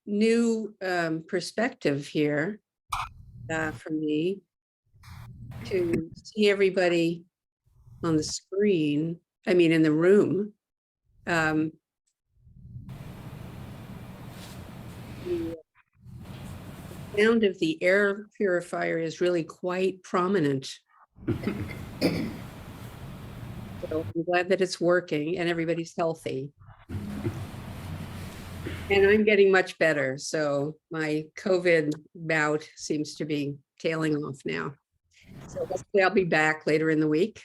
new perspective here for me to see everybody on the screen, I mean, in the room. The sound of the air purifier is really quite prominent. So I'm glad that it's working and everybody's healthy. And I'm getting much better. So my COVID bout seems to be tailing off now. So hopefully I'll be back later in the week.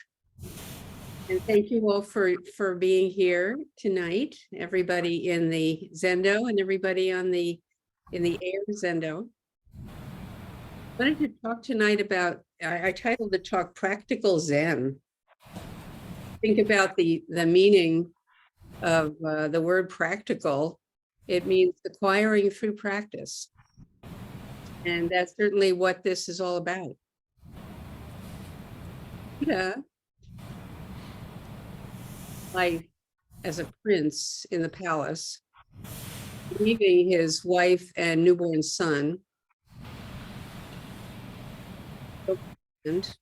And thank you all for being here tonight, everybody in the Zendo and everybody in the air Zendo. I wanted to talk tonight about, I titled the talk Practical Zen. Think about the meaning of the word practical. It means acquiring through practice. And that's certainly what this is all about. Yeah. Life as a prince in the palace, leaving his wife and newborn son. And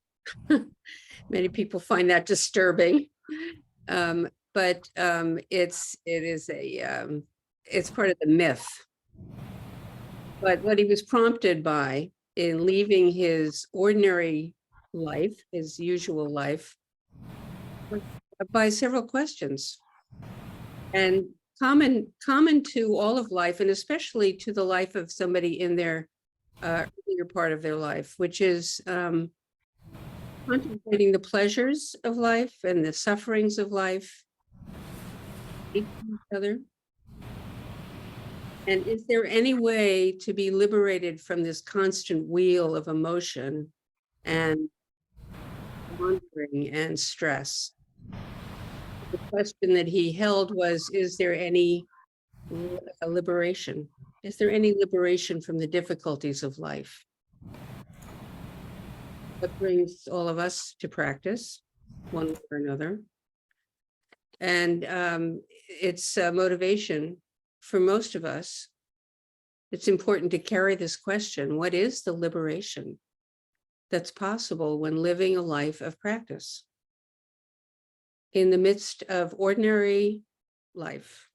many people find that disturbing, but it's part of the myth. But what he was prompted by in leaving his ordinary life, his usual life, by several questions, and common to all of life, and especially to the life of somebody in their earlier part of their life, which is contemplating the pleasures of life and the sufferings of life, each other. And is there any way to be liberated from this constant wheel of emotion and wandering and stress? The question that he held was, is there any liberation? Is there any liberation from the difficulties of life? What brings all of us to practice, one way or another. And it's motivation for most of us. It's important to carry this question: what is the liberation that's possible when living a life of practice? In the midst of ordinary life,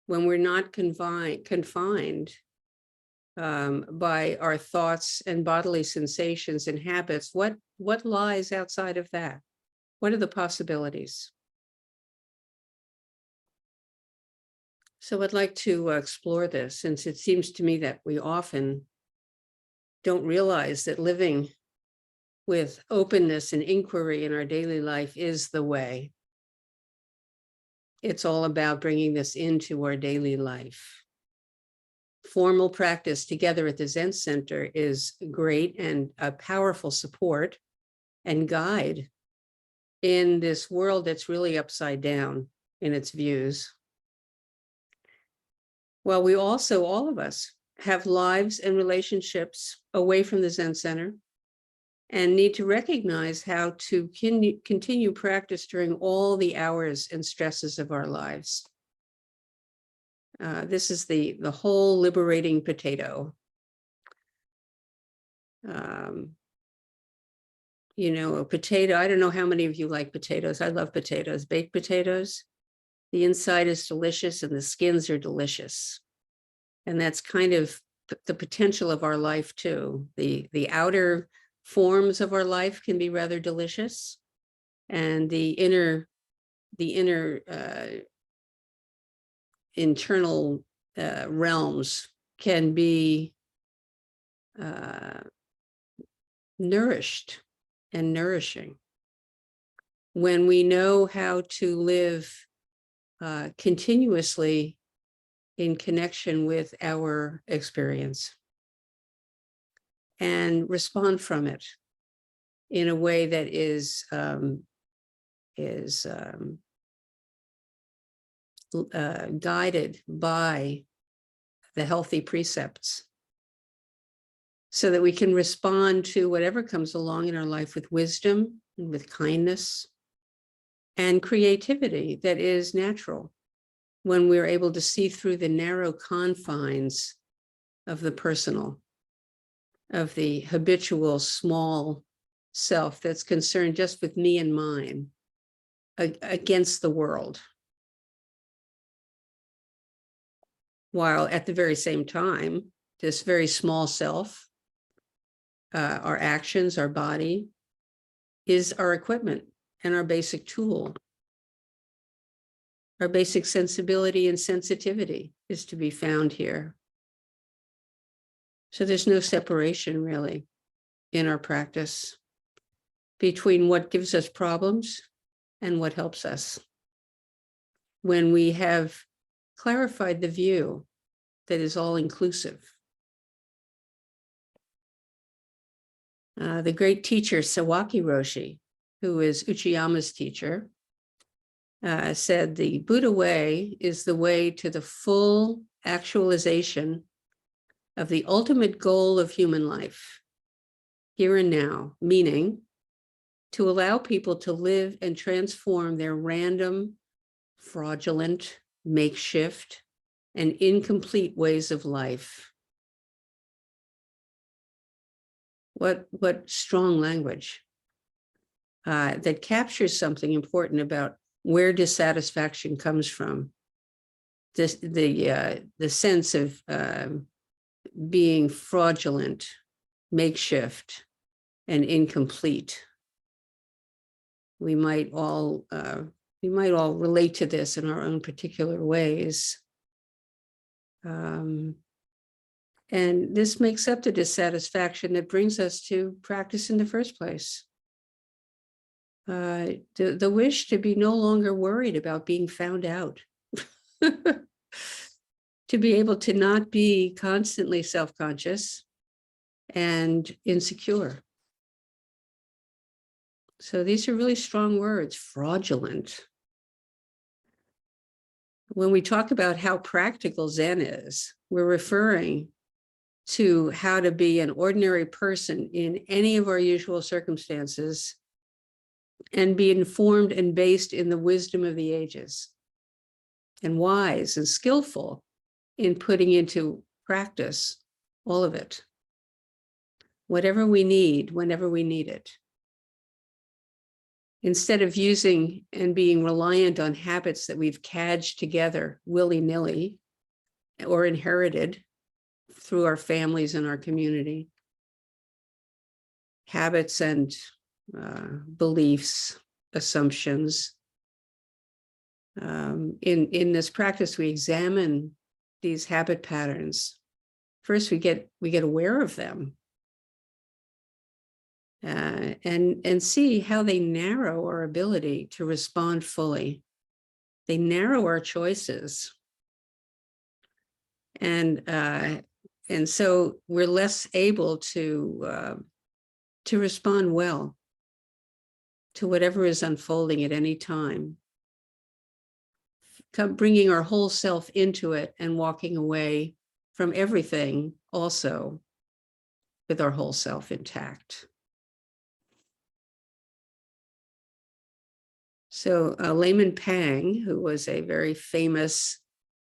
when we're not confined by our thoughts and bodily sensations and habits, what lies outside of that? What are the possibilities? So I'd like to explore this, since it seems to me that we often don't realize that living with openness and inquiry in our daily life is the way. It's all about bringing this into our daily life. Formal practice together at the Zen Center is great and a powerful support and guide in this world that's really upside down in its views. Well, we also, all of us, have lives and relationships away from the Zen Center and need to recognize how to continue practice during all the hours and stresses of our lives. This is the whole liberating potato. You know, a potato, I don't know how many of you like potatoes. I love potatoes, baked potatoes. The inside is delicious and the skins are delicious. And that's kind of the potential of our life too. The outer forms of our life can be rather delicious, and the inner internal realms can be nourished and nourishing when we know how to live continuously in connection with our experience and respond from it in a way that is guided by the healthy precepts, so that we can respond to whatever comes along in our life with wisdom and with kindness and creativity that is natural when we're able to see through the narrow confines of the personal, of the habitual small self that's concerned just with me and mine against the world. While at the very same time, this very small self, our actions, our body, is our equipment and our basic tool. Our basic sensibility and sensitivity is to be found here. So there's no separation really in our practice between what gives us problems and what helps us. When we have clarified the view that is all inclusive. The great teacher Sawaki Roshi, who is Uchiyama's teacher, said the Buddha way is the way to the full actualization of the ultimate goal of human life, here and now, meaning to allow people to live and transform their random, fraudulent, makeshift, and incomplete ways of life. What strong language that captures something important about where dissatisfaction comes from. The sense of being fraudulent, makeshift, and incomplete. We might all relate to this in our own particular ways. And this makes up the dissatisfaction that brings us to practice in the first place. The wish to be no longer worried about being found out. To be able to not be constantly self-conscious and insecure. So these are really strong words, fraudulent. When we talk about how practical Zen is, we're referring to how to be an ordinary person in any of our usual circumstances and be informed and based in the wisdom of the ages and wise and skillful in putting into practice all of it, whatever we need, whenever we need it. Instead of using and being reliant on habits that we've cadged together willy-nilly or inherited through our families and our community, habits and beliefs, assumptions. In this practice, we examine these habit patterns. First, we get aware of them and see how they narrow our ability to respond fully. They narrow our choices. And so we're less able to respond well to whatever is unfolding at any time. Bringing our whole self into it and walking away from everything also with our whole self intact. So Layman Pang, who was a very famous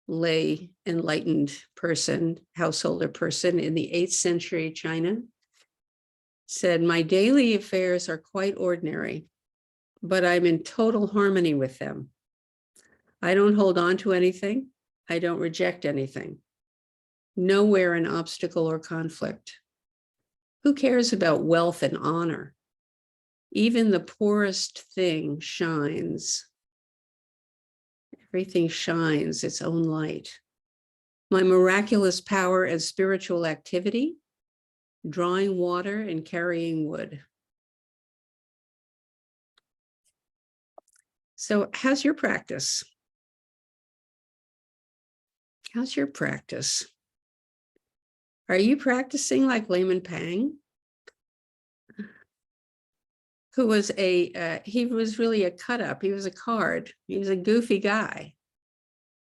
lay enlightened person, householder person in the 8th century China, said, "My daily affairs are quite ordinary, but I'm in total harmony with them. I don't hold on to anything. I don't reject anything. Nowhere an obstacle or conflict. Who cares about wealth and honor? Even the poorest thing shines. Everything shines its own light. My miraculous power and spiritual activity, drawing water and carrying wood." So how's your practice? How's your practice? Are you practicing like Layman Pang, who was he was really a cut up. He was a card. He was a goofy guy,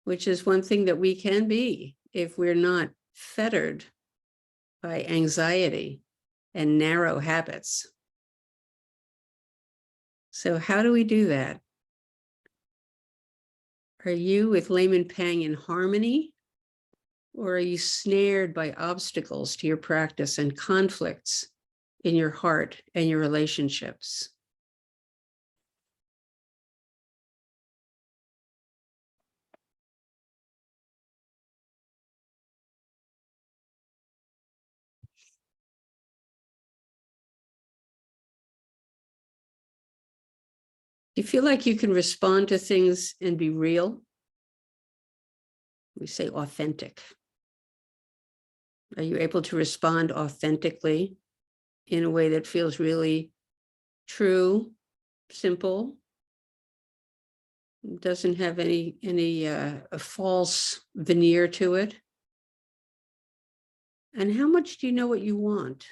which is one thing that we can be if we're not fettered by anxiety and narrow habits. So how do we do that? Are you with Layman Pang in harmony? Or are you snared by obstacles to your practice and conflicts in your heart and your relationships? Do you feel like you can respond to things and be real? We say authentic. Are you able to respond authentically in a way that feels really true, simple, doesn't have any a false veneer to it? And how much do you know what you want?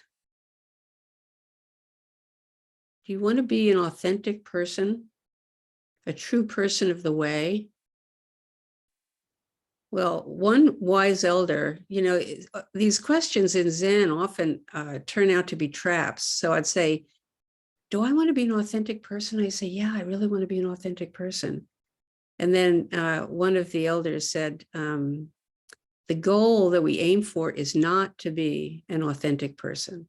Do you want to be an authentic person, a true person of the way? Well, one wise elder, these questions in Zen often turn out to be traps. So I'd say, do I want to be an authentic person? I say, yeah, I really want to be an authentic person. And then one of the elders said, the goal that we aim for is not to be an authentic person,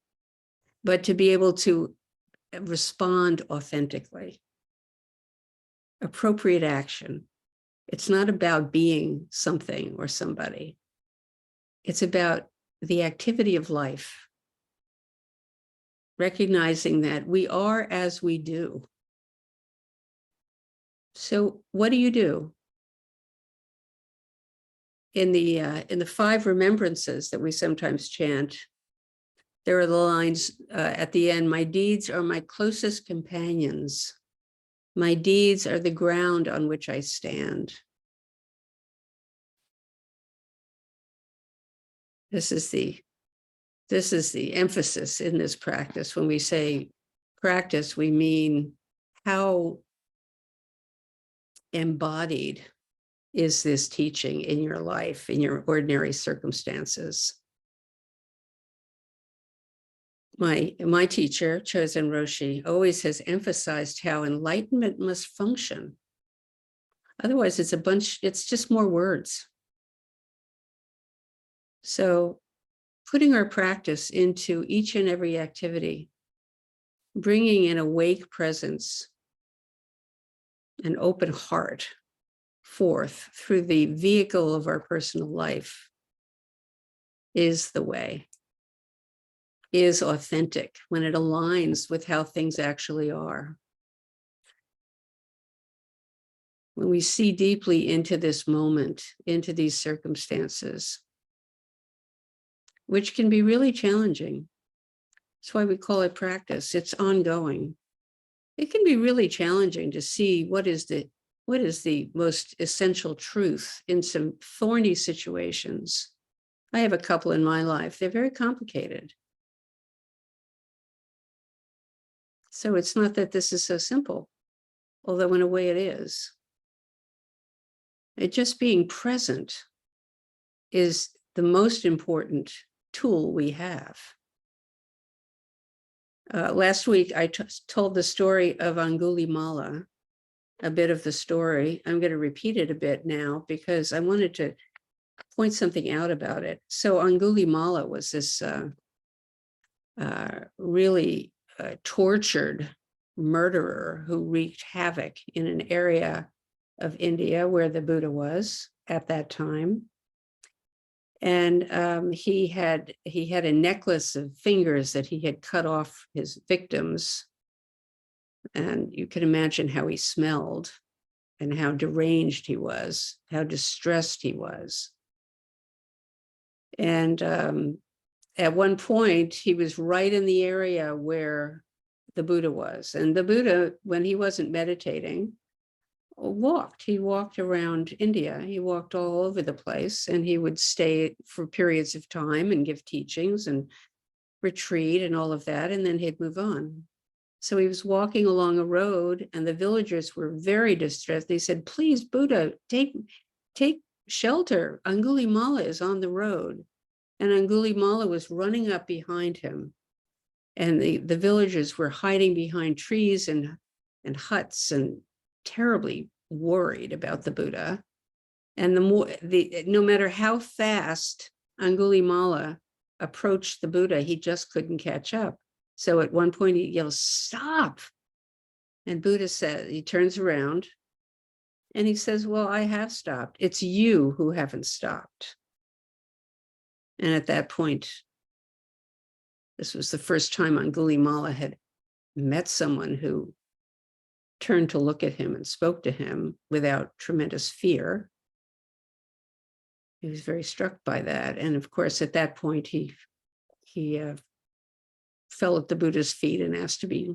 but to be able to respond authentically. Appropriate action. It's not about being something or somebody. It's about the activity of life, recognizing that we are as we do. So what do you do? In the 5 remembrances that we sometimes chant, there are the lines at the end, my deeds are my closest companions. My deeds are the ground on which I stand. This is the emphasis in this practice. When we say practice, we mean how embodied is this teaching in your life, in your ordinary circumstances. My teacher, Chozen Roshi, always has emphasized how enlightenment must function. Otherwise, it's just more words. So putting our practice into each and every activity, bringing an awake presence, an open heart forth through the vehicle of our personal life is the way, is authentic when it aligns with how things actually are. When we see deeply into this moment, into these circumstances, which can be really challenging. That's why we call it practice. It's ongoing. It can be really challenging to see what is the most essential truth in some thorny situations. I have a couple in my life. They're very complicated. So it's not that this is so simple, although in a way it is. It just being present is the most important tool we have. Last week, I told the story of Angulimala, a bit of the story. I'm going to repeat it a bit now because I wanted to point something out about it. So Angulimala was this really tortured murderer who wreaked havoc in an area of India where the Buddha was at that time. And he had a necklace of fingers that he had cut off his victims. And you can imagine how he smelled and how deranged he was, how distressed he was. And at one point, he was right in the area where the Buddha was. And the Buddha, when he wasn't meditating, he walked around India. He walked all over the place, and he would stay for periods of time and give teachings and retreat and all of that, and then he'd move on. So he was walking along a road, and the villagers were very distressed. They said, please, Buddha, take shelter. Angulimala is on the road. And Angulimala was running up behind him. And the villagers were hiding behind trees and huts and terribly worried about the Buddha. And no matter how fast Angulimala approached the Buddha, he just couldn't catch up. So at one point he yells, "Stop!" And Buddha says, he turns around and he says, "Well, I have stopped. It's you who haven't stopped." And at that point, this was the first time Angulimala had met someone who turned to look at him and spoke to him without tremendous fear. He was very struck by that. And of course, at that point, he fell at the Buddha's feet and asked to be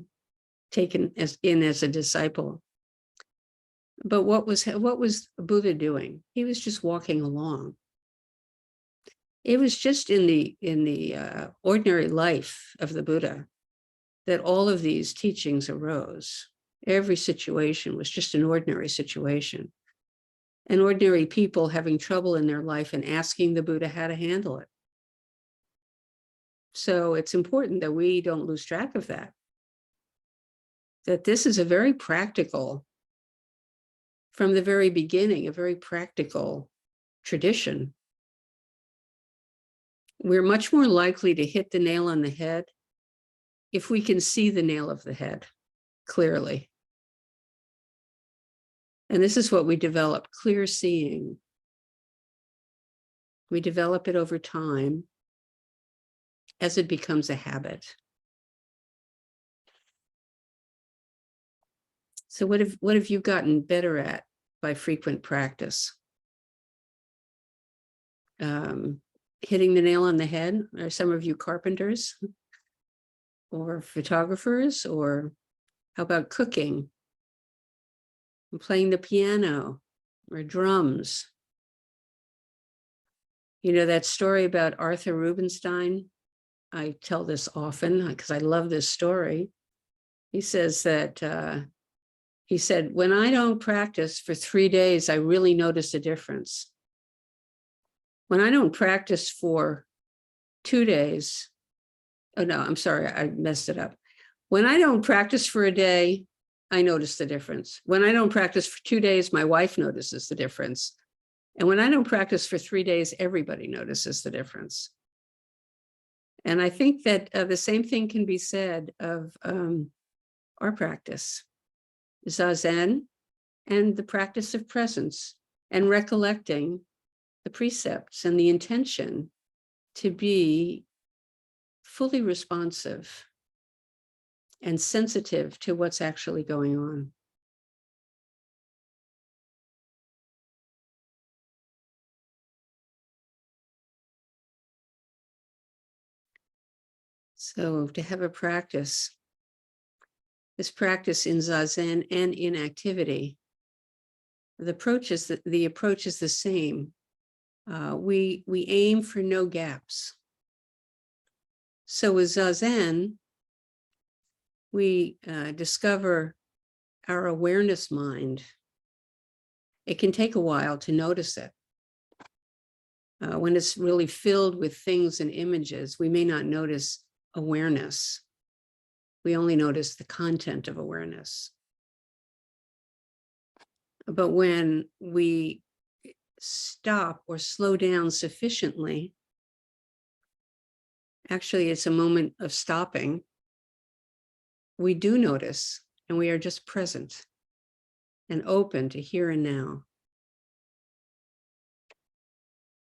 taken as a disciple. But what was Buddha doing? He was just walking along. It was just in the ordinary life of the Buddha that all of these teachings arose. Every situation was just an ordinary situation. And ordinary people having trouble in their life and asking the Buddha how to handle it. So it's important that we don't lose track of that. That this is a very practical, from the very beginning, a very practical tradition. We're much more likely to hit the nail on the head if we can see the nail of the head clearly. And this is what we develop, clear seeing. We develop it over time as it becomes a habit. So what have you gotten better at by frequent practice? Hitting the nail on the head? Are some of you carpenters or photographers? Or how about cooking? Playing the piano or drums? You know that story about Arthur Rubinstein? I tell this often because I love this story. He says that, he said, when I don't practice for 3 days, I really notice a difference. When I don't practice for 2 days, oh no, I'm sorry, I messed it up. When I don't practice for a day, I notice the difference. When I don't practice for 2 days, my wife notices the difference. And when I don't practice for 3 days, everybody notices the difference. And I think that the same thing can be said of our practice, Zazen, and the practice of presence and recollecting the precepts and the intention to be fully responsive and sensitive to what's actually going on. So to have a practice, this practice in Zazen and in activity, the approach is the same. We aim for no gaps. So with Zazen, we discover our awareness mind. It can take a while to notice it. When it's really filled with things and images, we may not notice awareness. We only notice the content of awareness. But when we stop or slow down sufficiently, actually it's a moment of stopping, we do notice, and we are just present and open to here and now.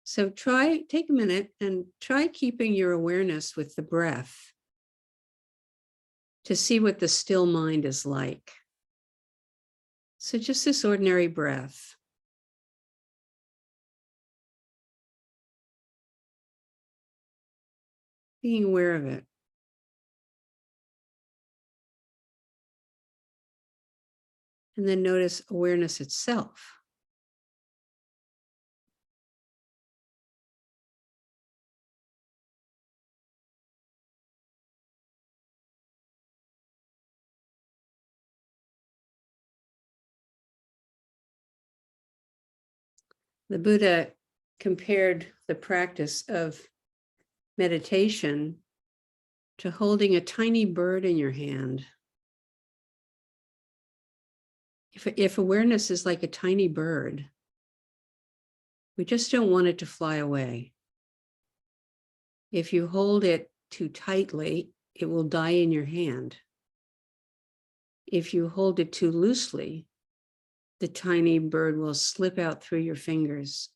So take a minute and try keeping your awareness with the breath to see what the still mind is like. So just this ordinary breath. Being aware of it. And then notice awareness itself. The Buddha compared the practice of meditation to holding a tiny bird in your hand. If awareness is like a tiny bird, We just don't want it to fly away. If you hold it too tightly, it will die in your hand. If you hold it too loosely, the tiny bird will slip out through your fingers.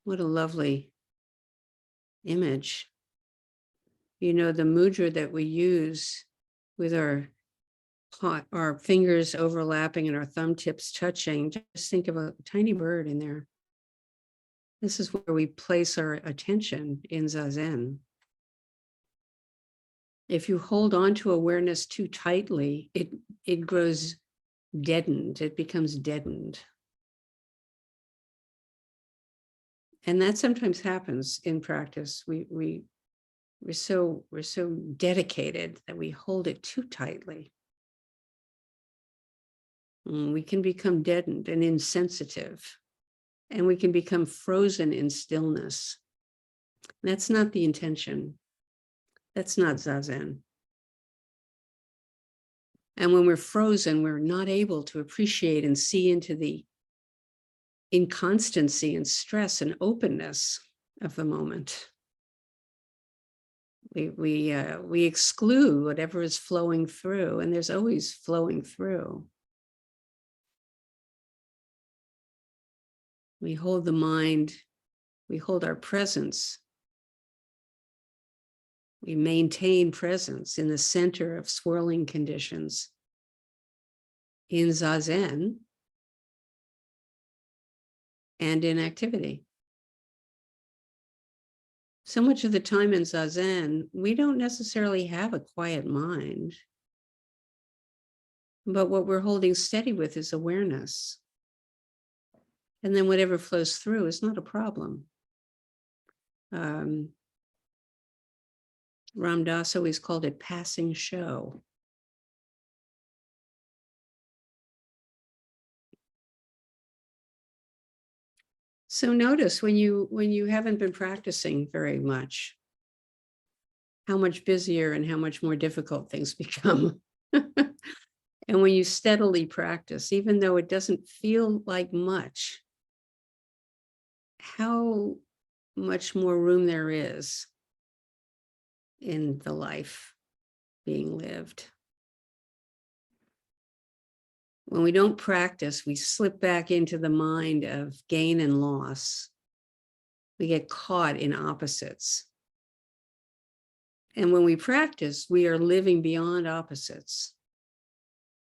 What a lovely image. You know, the mudra that we use with our fingers overlapping and our thumb tips touching, just think of a tiny bird in there. This is where we place our attention in Zazen. If you hold on to awareness too tightly, it grows deadened, it becomes deadened. And that sometimes happens in practice. We're so dedicated that we hold it too tightly. We can become deadened and insensitive, and we can become frozen in stillness. That's not the intention. That's not Zazen. And when we're frozen, we're not able to appreciate and see into the inconstancy and stress and openness of the moment. We exclude whatever is flowing through, and there's always flowing through. We hold the mind, we hold our presence. We maintain presence in the center of swirling conditions. In Zazen and in activity. So much of the time in Zazen, we don't necessarily have a quiet mind, but what we're holding steady with is awareness. And then whatever flows through is not a problem. Ram Dass always called it passing show. So notice when you haven't been practicing very much, how much busier and how much more difficult things become. And when you steadily practice, even though it doesn't feel like much, how much more room there is in the life being lived. When we don't practice, we slip back into the mind of gain and loss. We get caught in opposites. And when we practice, we are living beyond opposites.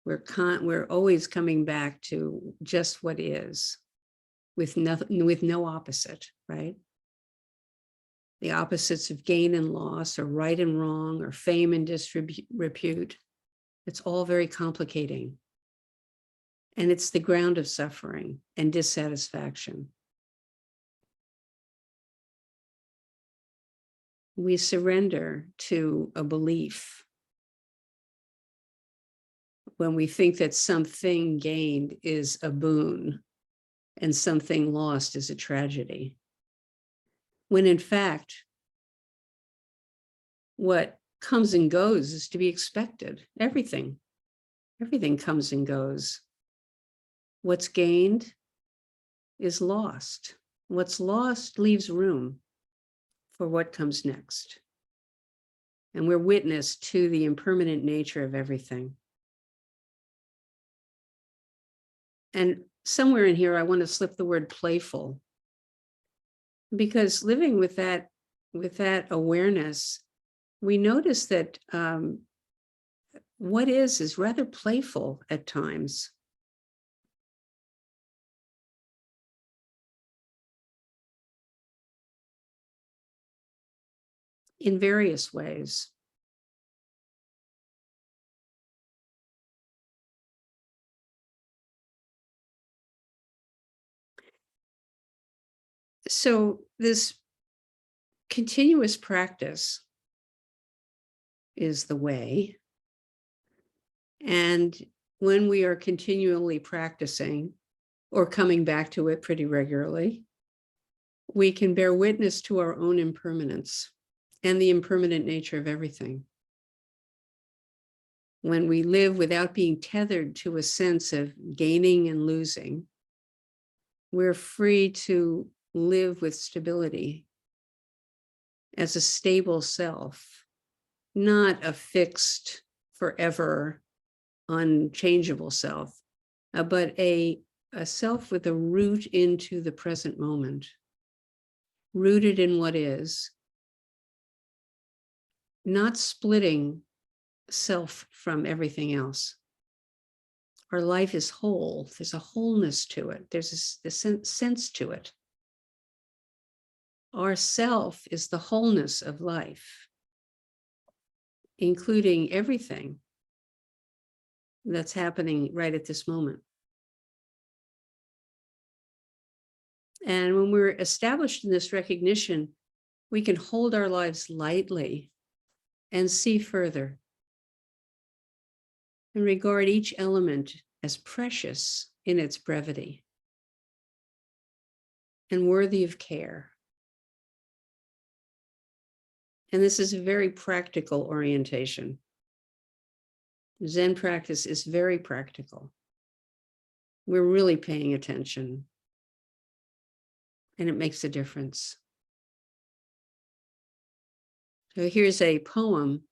We're always coming back to just what is, with no opposite, right? The opposites of gain and loss, or right and wrong, or fame and disrepute. It's all very complicating. And it's the ground of suffering and dissatisfaction. We surrender to a belief when we think that something gained is a boon and something lost is a tragedy. When in fact, what comes and goes is to be expected. Everything comes and goes. What's gained is lost. What's lost leaves room for what comes next. And we're witness to the impermanent nature of everything. And somewhere in here, I want to slip the word playful, because living with that awareness, we notice that what is rather playful at times. In various ways. So this continuous practice is the way. And when we are continually practicing or coming back to it pretty regularly, we can bear witness to our own impermanence and the impermanent nature of everything. when we live without being tethered to a sense of gaining and losing, we're free to live with stability as a stable self, not a fixed, forever, unchangeable self, but a self with a root into the present moment, rooted in what is, not splitting self from everything else. Our life is whole. There's a wholeness to it. There's a sense to it. Our self is the wholeness of life, including everything that's happening right at this moment. And when we're established in this recognition, we can hold our lives lightly and see further and regard each element as precious in its brevity and worthy of care. And this is a very practical orientation. Zen practice is very practical. We're really paying attention, and it makes a difference. So here's a poem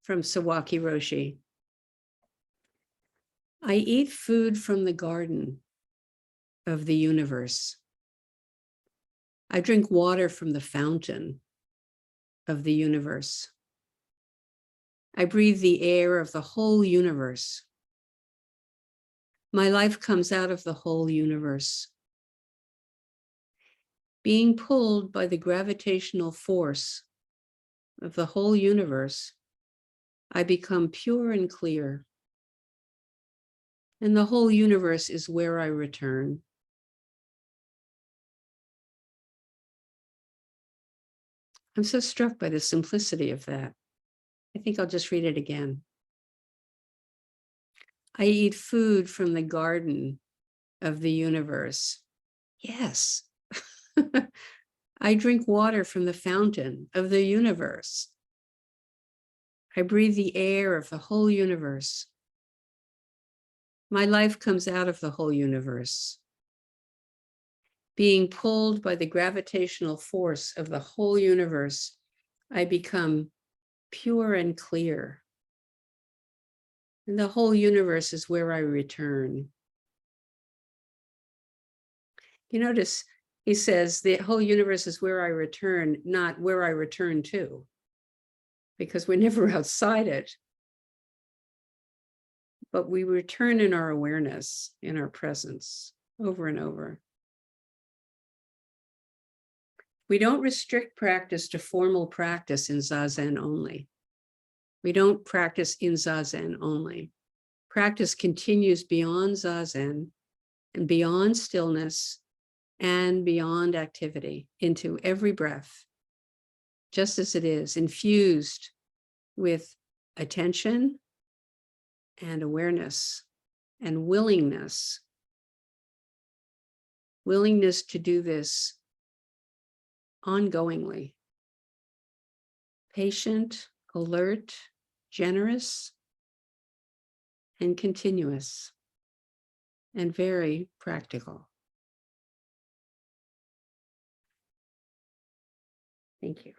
from Sawaki Roshi. I eat food from the garden of the universe. I drink water from the fountain of the universe. I breathe the air of the whole universe. My life comes out of the whole universe. Being pulled by the gravitational force of the whole universe, I become pure and clear. And the whole universe is where I return. I'm so struck by the simplicity of that. I think I'll just read it again. I eat food from the garden of the universe. Yes. I drink water from the fountain of the universe. I breathe the air of the whole universe. My life comes out of the whole universe. Being pulled by the gravitational force of the whole universe, I become pure and clear. And the whole universe is where I return. You notice he says the whole universe is where I return, not where I return to, because we're never outside it. But we return in our awareness, in our presence, over and over. We don't restrict practice to formal practice in Zazen only. We don't practice in Zazen only. Practice continues beyond Zazen and beyond stillness and beyond activity into every breath, just as it is, infused with attention and awareness and willingness. Willingness to do this ongoingly. Patient, alert, generous, and continuous, and very practical. Thank you.